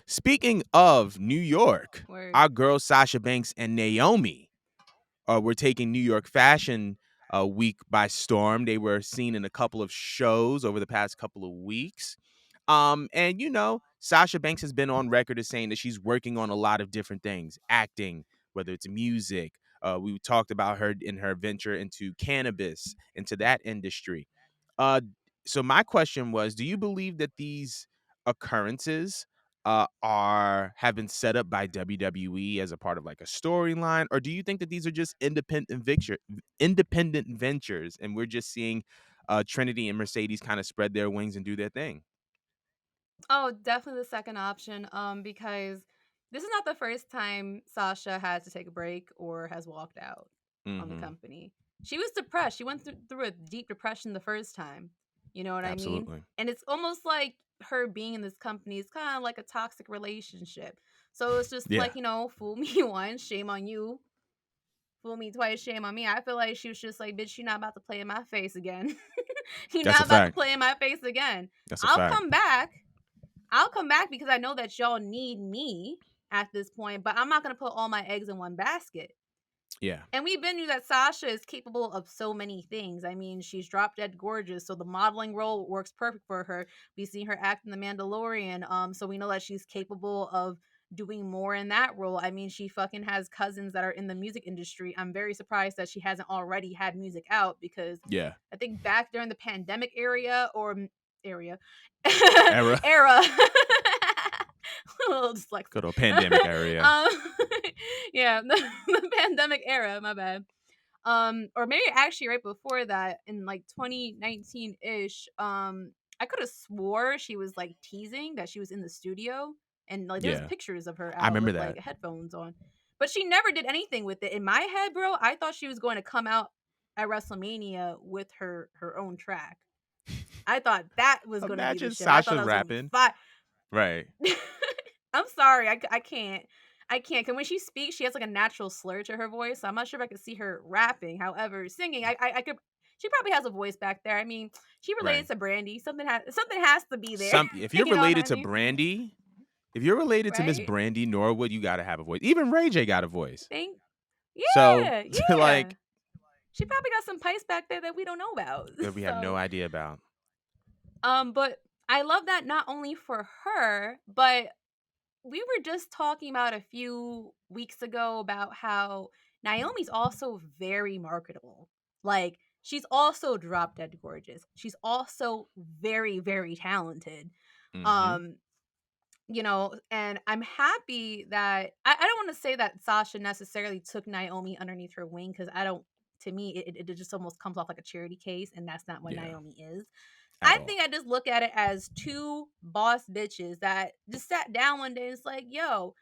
Speaking of New York, Word. our girls Sasha Banks and Naomi were taking New York Fashion Week by storm. They were seen in a couple of shows over the past couple of weeks. And Sasha Banks has been on record as saying that she's working on a lot of different things, acting, whether it's music. We talked about her in her venture into cannabis, into that industry. Uh, so my question was, do you believe that these occurrences have been set up by WWE as a part of like a storyline, or do you think that these are just independent ventures, and we're just seeing Trinity and Mercedes kind of spread their wings and do their thing? Oh, definitely the second option. Because this is not the first time Sasha had to take a break or has walked out on the Mm-hmm. company. She was depressed. She went through a deep depression the first time. You know what I mean? Absolutely. And it's almost like her being in this company is kind of like a toxic relationship. So it's just Yeah, like, fool me once, shame on you. Fool me twice, shame on me. I feel like she was just like, bitch, you're not about to play in my face again. You're that's a not about to fact. play in my face again. That's a I'll fact. come back. I'll come back because I know that y'all need me at this point, but I'm not going to put all my eggs in one basket. Yeah. And we've been knew that Sasha is capable of so many things. I mean, she's drop dead gorgeous, so the modeling role works perfect for her. We've seen her act in The Mandalorian, so we know that she's capable of doing more in that role. I mean, she fucking has cousins that are in the music industry. I'm very surprised that she hasn't already had music out because Yeah. I think back during the pandemic area Era. era. A little dyslexic. Good old pandemic era. Yeah. um, yeah, the pandemic era. My bad. Or maybe actually right before that, in like 2019 ish. I could have swore she was like teasing that she was in the studio, and like there's Yeah. pictures of her I out remember with like that. headphones on, but she never did anything with it. In my head, bro, I thought she was going to come out at WrestleMania with her own track. I thought that was going to be the Imagine shit. I thought Sasha that was going to be rapping. fire. Right. I'm sorry, I can't. I can't. Cause when she speaks, she has like a natural slur to her voice. So I'm not sure if I could see her rapping. However, singing, I could. She probably has a voice back there. I mean, she related Right. to Brandy. Something has to be there. If you're You know what related I to mean? Brandy, if you're related to Miss Right? Brandy Norwood, you gotta have a voice. Even Ray J got a voice. Think. So Yeah, like yeah. She probably got some pipes back there that we don't know about. that we have no So, idea about. but I love that not only for her, but we were just talking about a few weeks ago about how Naomi's also very marketable. Like, she's also drop dead gorgeous. She's also very, very talented. Mm-hmm. Um, and I'm happy that I don't want to say that Sasha necessarily took Naomi underneath her wing because I don't, to me, it just almost comes off like a charity case, and that's not what Yeah. Naomi is. At I all. think I just look at it as two boss bitches that just sat down one day and it's like, yo,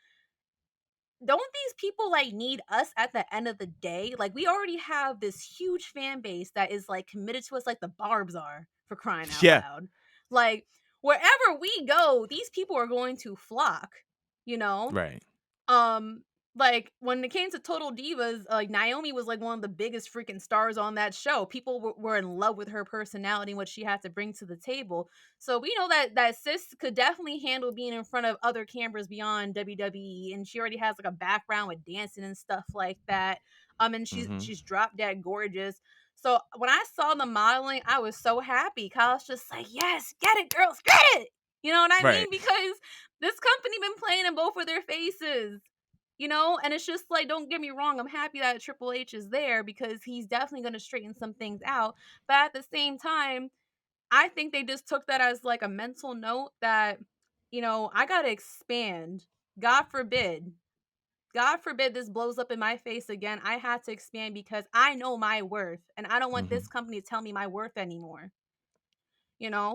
don't these people like need us at the end of the day? Like, we already have this huge fan base that is like committed to us like the Barbs are, for crying out Yeah. loud. Like, wherever we go, these people are going to flock, you know? Right. Um, like when it came to Total Divas, like Naomi was like one of the biggest freaking stars on that show. People were in love with her personality and what she had to bring to the table. So we know that sis could definitely handle being in front of other cameras beyond WWE, and she already has like a background with dancing and stuff like that. And Mm-hmm. she's drop dead gorgeous. So when I saw the modeling, I was so happy. I was just like, yes, get it, girls, get it. You know what I mean? Right. Because this company been playing in both of their faces, and it's just like, don't get me wrong, I'm happy that Triple H is there because he's definitely going to straighten some things out. But at the same time, I think they just took that as like a mental note that, I got to expand. God forbid. God forbid this blows up in my face again. I had to expand because I know my worth and I don't want Mm-hmm. this company to tell me my worth anymore.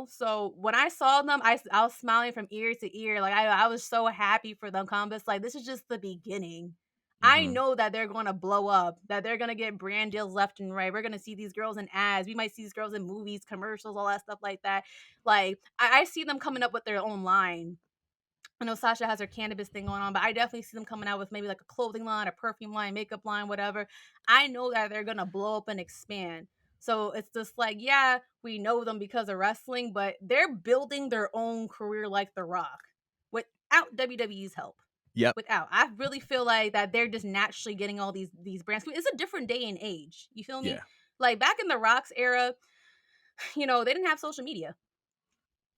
So when I saw them, I was smiling from ear to ear. Like, I was so happy for them. But like, this is just the beginning. I Mm-hmm. know that they're going to blow up, that they're going to get brand deals left and right. We're going to see these girls in ads. We might see these girls in movies, commercials, all that stuff like that. Like, I see them coming up with their own line. I know Sasha has her cannabis thing going on, but I definitely see them coming out with maybe like a clothing line, a perfume line, makeup line, whatever. I know that they're gonna blow up and expand. So it's just like, yeah, we know them because of wrestling, but they're building their own career like The Rock. With without WWE's help. Yep. Without, I really feel like that they're just naturally getting all these brands. It's a different day and age. You feel me? Yeah. Like back in the Rock's era, they didn't have social media.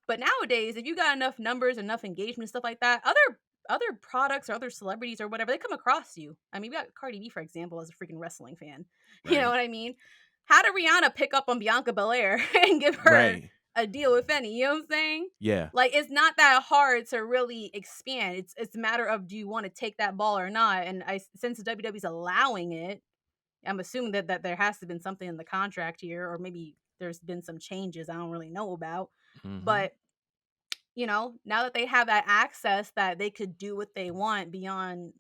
But nowadays, if you got enough numbers, enough engagement, stuff like that, other products or other celebrities or whatever, they come across you. I mean, we got Cardi B, for example, as a freaking wrestling fan. You know Right. what I mean? How did Rihanna pick up on Bianca Belair and give her Right. a deal, if any? You know what I'm saying? Yeah. Like, it's not that hard to really expand. It's a matter of, do you want to take that ball or not? And since the WWE's allowing it, I'm assuming that there has to been something in the contract here, or maybe there's been some changes I don't really know about. Mhm. But now that they have that access, that they could do what they want beyond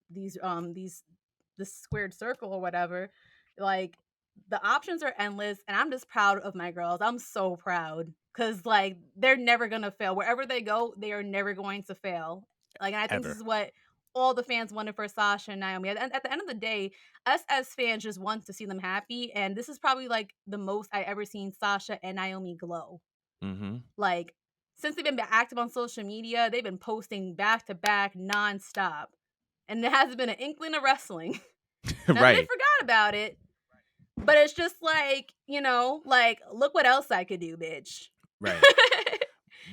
these this squared circle or whatever, like, the options are endless, and I'm just proud of my girls. I'm so proud, cuz like, they're never going to fail. Wherever they go, they are never going to fail. Like, and I think this Ever. is what all the fans wanted for Sasha and Naomi. At the end of the day, us as fans just want to see them happy, and this is probably like the most I ever seen Sasha and Naomi glow. Mhm. Like, since they've been active on social media, they've been posting back to back nonstop. And there hasn't been an inkling of wrestling. Not that they Right. forgot about it, but it's just like, like, look what else I could do, bitch. Right.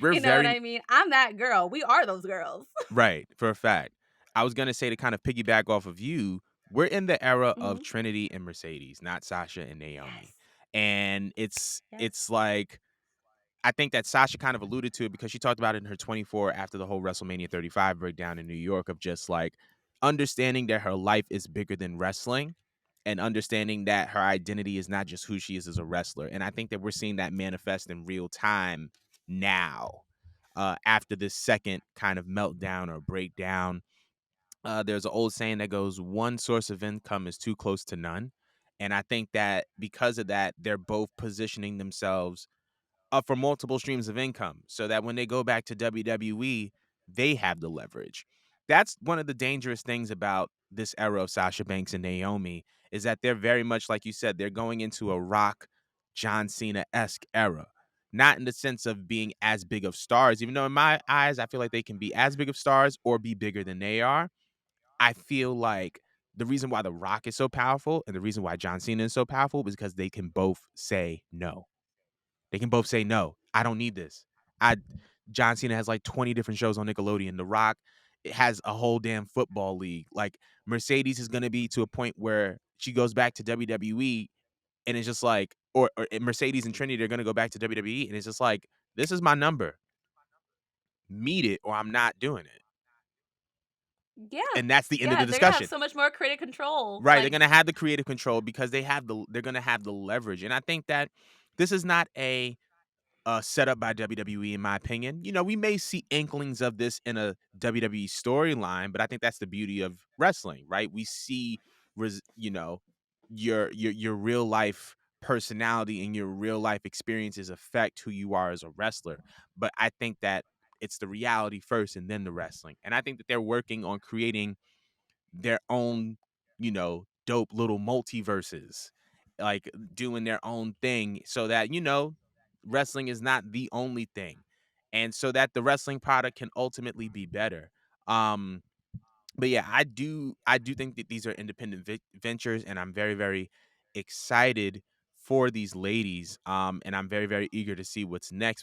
We're You know what very I mean? I'm that girl. We are those girls. right, for a fact. I was gonna say, to kind of piggyback off of you, we're in the era of Mhm. Trinity and Mercedes, not Sasha and Naomi. Yes. And it's Yes. it's like, I think that Sasha kind of alluded to it because she talked about it in her 24 after the whole WrestleMania 35 breakdown in New York, of just like understanding that her life is bigger than wrestling, and understanding that her identity is not just who she is as a wrestler. And I think that we're seeing that manifest in real time now, after this second kind of meltdown or breakdown. There's an old saying that goes, one source of income is too close to none. And I think that because of that, they're both positioning themselves for multiple streams of income, so that when they go back to WWE, they have the leverage. That's one of the dangerous things about this era of Sasha Banks and Naomi, is that they're very much like you said, they're going into a Rock, John Cena-esque era. Not in the sense of being as big of stars, even though in my eyes, I feel like they can be as big of stars or be bigger than they are. I feel like the reason why The Rock is so powerful and the reason why John Cena is so powerful is because they can both say no. They can both say, "No, I don't need this." I John Cena has like 20 different shows on Nickelodeon. The Rock, it has a whole damn football league. Like, Mercedes is gonna be to a point where she goes back to WWE, and it's just like, or Mercedes and Trinity are gonna go back to WWE, and it's just like, this is my number. Meet it or I'm not doing it. Yeah. And that's the end of the Yeah, they're gonna have discussion. so much more creative control. Right, they're Like, gonna have the creative control because they're gonna have the leverage. And I think that this is not set up by WWE, in my opinion. We may see inklings of this in a WWE storyline, but I think that's the beauty of wrestling, right? We see, your real life personality and your real life experiences affect who you are as a wrestler. But I think that it's the reality first and then the wrestling. And I think that they're working on creating their own, dope little multiverses, like doing their own thing, so that, wrestling is not the only thing. And so that the wrestling product can ultimately be better. Um, but yeah, I do think that these are independent ventures, and I'm very, very excited for these ladies. And I'm very, very eager to see what's next with